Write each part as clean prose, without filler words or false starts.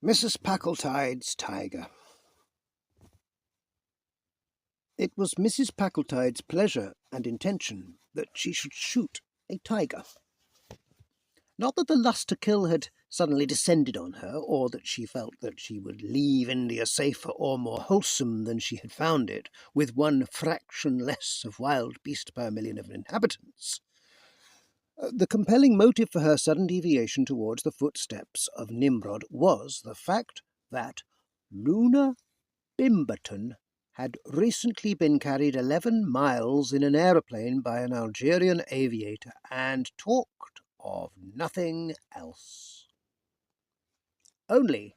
Mrs. Packletide's tiger. It was Mrs. Packletide's pleasure and intention that she should shoot a tiger. Not that the lust to kill had suddenly descended on her, or that she felt that she would leave India safer or more wholesome than she had found it, with one fraction less of wild beast per million of inhabitants. The compelling motive for her sudden deviation towards the footsteps of Nimrod was the fact that Luna Bimberton had recently been carried 11 miles in an aeroplane by an Algerian aviator and talked of nothing else. Only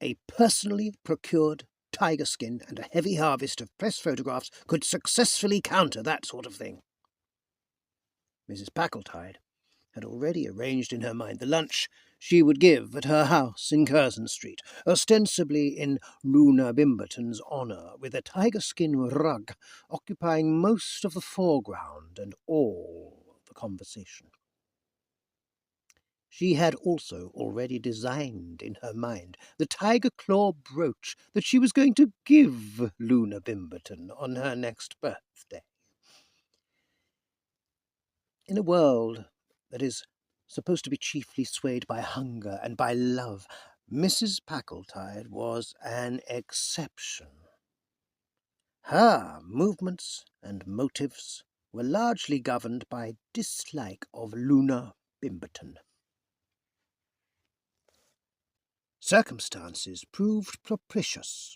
a personally procured tiger skin and a heavy harvest of press photographs could successfully counter that sort of thing. Mrs. Packletide had already arranged in her mind the lunch she would give at her house in Curzon Street, ostensibly in Luna Bimberton's honour, with a tiger-skin rug occupying most of the foreground and all the conversation. She had also already designed in her mind the tiger claw brooch that she was going to give Luna Bimberton on her next birthday. In a world that is supposed to be chiefly swayed by hunger and by love, Mrs. Packletide was an exception. Her movements and motives were largely governed by dislike of Luna Bimberton. Circumstances proved propitious.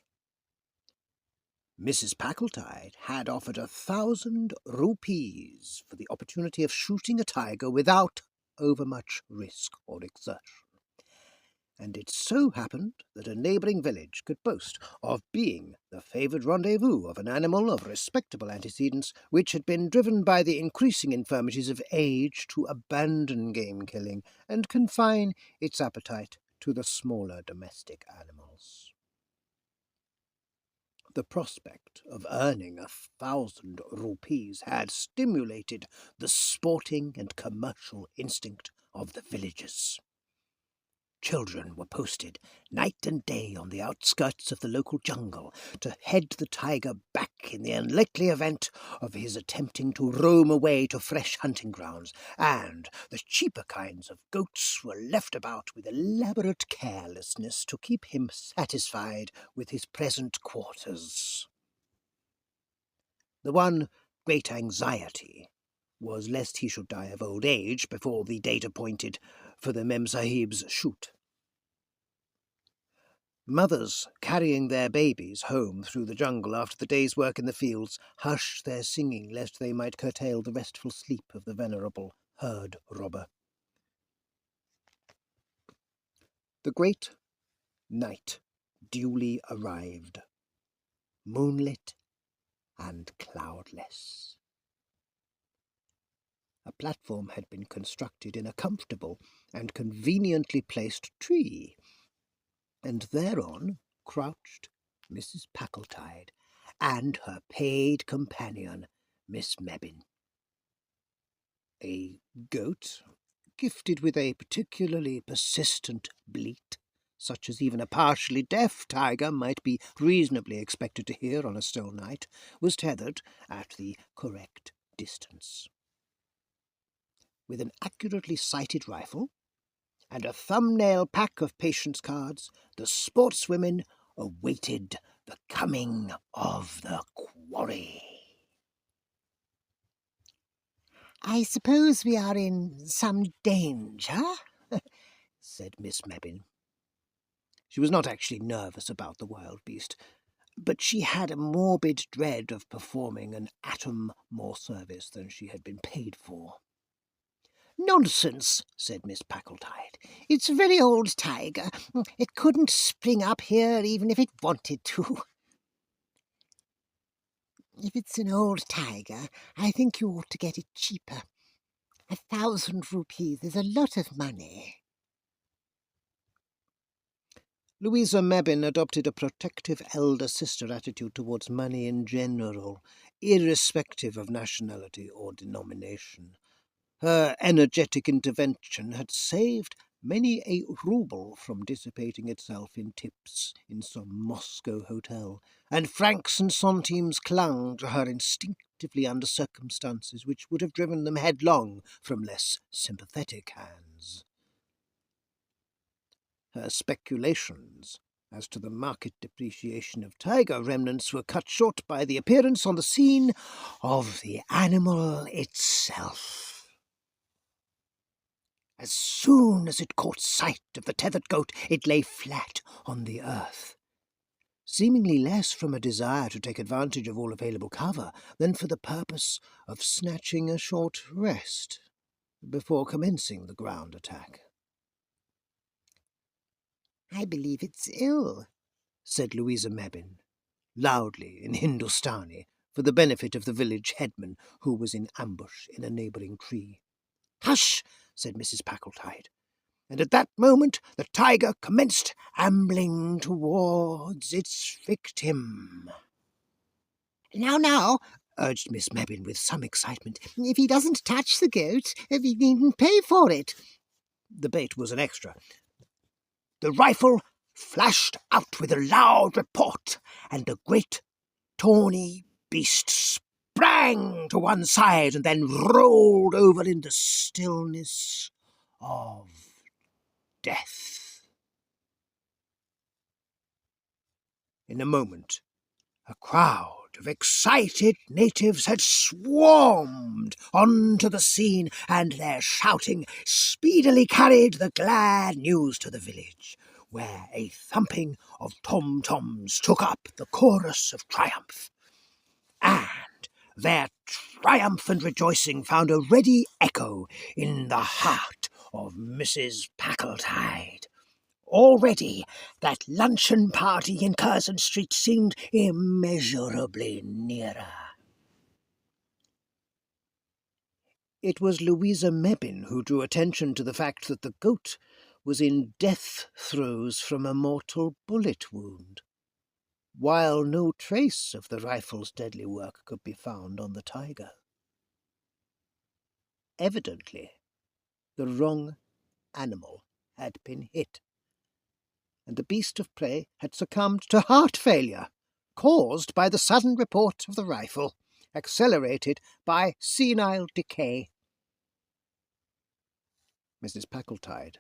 Mrs. Packletide had offered 1,000 rupees for the opportunity of shooting a tiger without overmuch risk or exertion, and it so happened that a neighbouring village could boast of being the favoured rendezvous of an animal of respectable antecedents which had been driven by the increasing infirmities of age to abandon game-killing and confine its appetite to the smaller domestic animals. The prospect of earning 1,000 rupees had stimulated the sporting and commercial instinct of the villagers. Children were posted night and day on the outskirts of the local jungle to head the tiger back in the unlikely event of his attempting to roam away to fresh hunting grounds, and the cheaper kinds of goats were left about with elaborate carelessness to keep him satisfied with his present quarters. The one great anxiety was lest he should die of old age before the date appointed for the Memsahib's shoot. Mothers carrying their babies home through the jungle after the day's work in the fields hushed their singing lest they might curtail the restful sleep of the venerable herd robber. The great night duly arrived, moonlit and cloudless. A platform had been constructed in a comfortable and conveniently placed tree, and thereon crouched Mrs. Packletide and her paid companion, Miss Mebbin. A goat, gifted with a particularly persistent bleat, such as even a partially deaf tiger might be reasonably expected to hear on a still night, was tethered at the correct distance. With an accurately sighted rifle and a thumbnail pack of patience cards, the sportswomen awaited the coming of the quarry. "I suppose we are in some danger?" said Miss Mebbin. She was not actually nervous about the wild beast, but she had a morbid dread of performing an atom more service than she had been paid for. "Nonsense," said Miss Packletide. "It's a very old tiger. It couldn't spring up here even if it wanted to." "If it's an old tiger, I think you ought to get it cheaper. 1,000 rupees is a lot of money." Louisa Mebbin adopted a protective elder sister attitude towards money in general, irrespective of nationality or denomination. Her energetic intervention had saved many a rouble from dissipating itself in tips in some Moscow hotel, and francs and centimes clung to her instinctively under circumstances which would have driven them headlong from less sympathetic hands. Her speculations as to the market depreciation of tiger remnants were cut short by the appearance on the scene of the animal itself. As soon as it caught sight of the tethered goat, it lay flat on the earth, seemingly less from a desire to take advantage of all available cover than for the purpose of snatching a short rest before commencing the ground attack. "I believe it's ill," said Louisa Mebbin, loudly in Hindustani, for the benefit of the village headman, who was in ambush in a neighbouring tree. "Hush!" said Mrs. Packletide, and at that moment the tiger commenced ambling towards its victim. Now, urged Miss Mebbin with some excitement, "if he doesn't touch the goat, we needn't pay for it." The bait was an extra. The rifle flashed out with a loud report, and the great tawny beast sprang to one side and then rolled over in the stillness of death. In a moment, a crowd of excited natives had swarmed onto the scene, and their shouting speedily carried the glad news to the village, where a thumping of tom-toms took up the chorus of triumph. And their triumphant rejoicing found a ready echo in the heart of Mrs. Packletide. Already that luncheon party in Curzon Street seemed immeasurably nearer. It was Louisa Mebbin who drew attention to the fact that the goat was in death throes from a mortal bullet wound, while no trace of the rifle's deadly work could be found on the tiger. Evidently, the wrong animal had been hit, and the beast of prey had succumbed to heart failure, caused by the sudden report of the rifle, accelerated by senile decay. Mrs. Packletide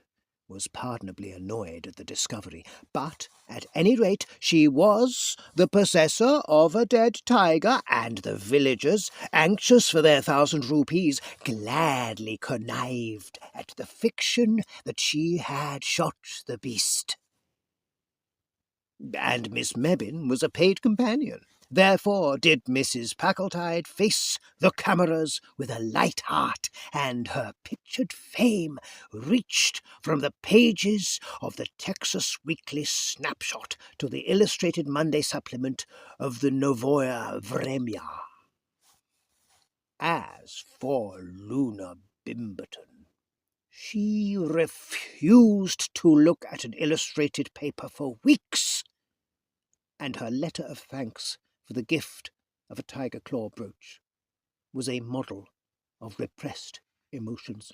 was pardonably annoyed at the discovery, but at any rate she was the possessor of a dead tiger, and the villagers, anxious for their 1,000 rupees, gladly connived at the fiction that she had shot the beast. And Miss Mebbin was a paid companion. Therefore did Mrs. Packletide face the cameras with a light heart, and her pictured fame reached from the pages of the Texas Weekly Snapshot to the illustrated Monday supplement of the Novoye Vremya. As for Luna Bimberton, she refused to look at an illustrated paper for weeks, and her letter of thanks for the gift of a tiger claw brooch was a model of repressed emotions.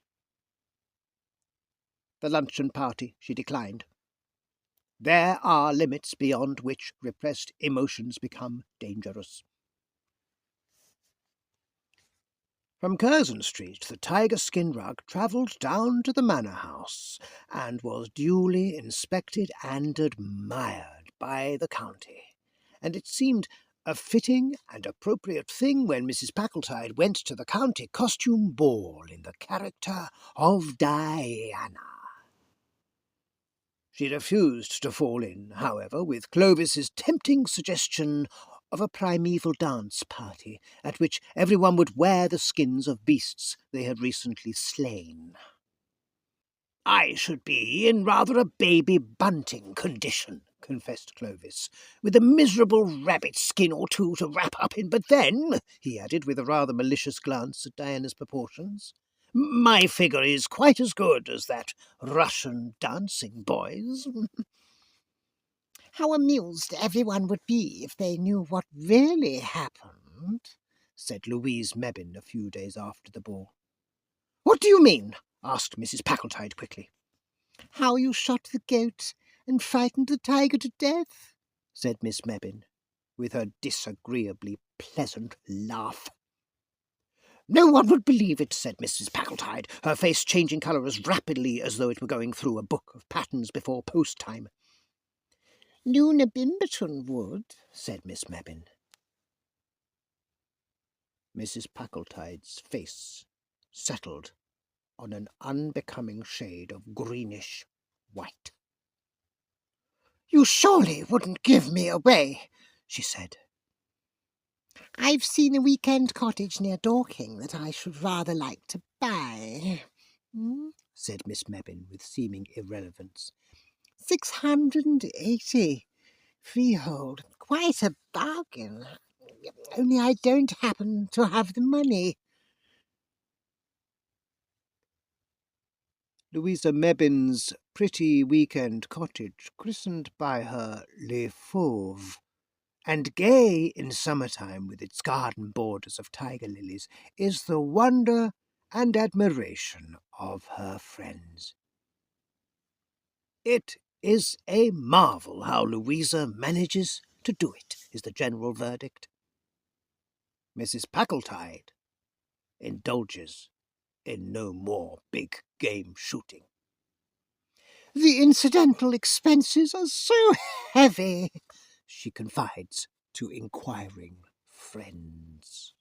The luncheon party she declined. There are limits beyond which repressed emotions become dangerous. From Curzon Street, the tiger skin rug travelled down to the manor house, and was duly inspected and admired by the county, and it seemed a fitting and appropriate thing when Mrs. Packletide went to the county costume ball in the character of Diana. She refused to fall in, however, with Clovis's tempting suggestion of a primeval dance party, at which everyone would wear the skins of beasts they had recently slain. "I should be in rather a baby bunting condition," confessed Clovis, "with a miserable rabbit skin or two to wrap up in. But then," he added, with a rather malicious glance at Diana's proportions, "my figure is quite as good as that Russian dancing boy's." "How amused everyone would be if they knew what really happened," said Louise Mebbin a few days after the ball. "What do you mean?" asked Mrs. Packletide quickly. "How you shot the goat and frightened the tiger to death," said Miss Mebbin, with her disagreeably pleasant laugh. "No one would believe it," said Mrs. Packletide, her face changing colour as rapidly as though it were going through a book of patterns before post-time. "Luna Bimberton would," said Miss Mebbin. Mrs. Packletide's face settled on an unbecoming shade of greenish white. "You surely wouldn't give me away," she said. "I've seen a weekend cottage near Dorking that I should rather like to buy," said Miss Mebbin with seeming irrelevance. 680 freehold. Quite a bargain. Only I don't happen to have the money." Louisa Mebbin's pretty weekend cottage, christened by her Les Fauves, and gay in summertime with its garden borders of tiger lilies, is the wonder and admiration of her friends. "It is a marvel how Louisa manages to do it," is the general verdict. Mrs. Packletide indulges in no more big game shooting. "The incidental expenses are so heavy," she confides to inquiring friends.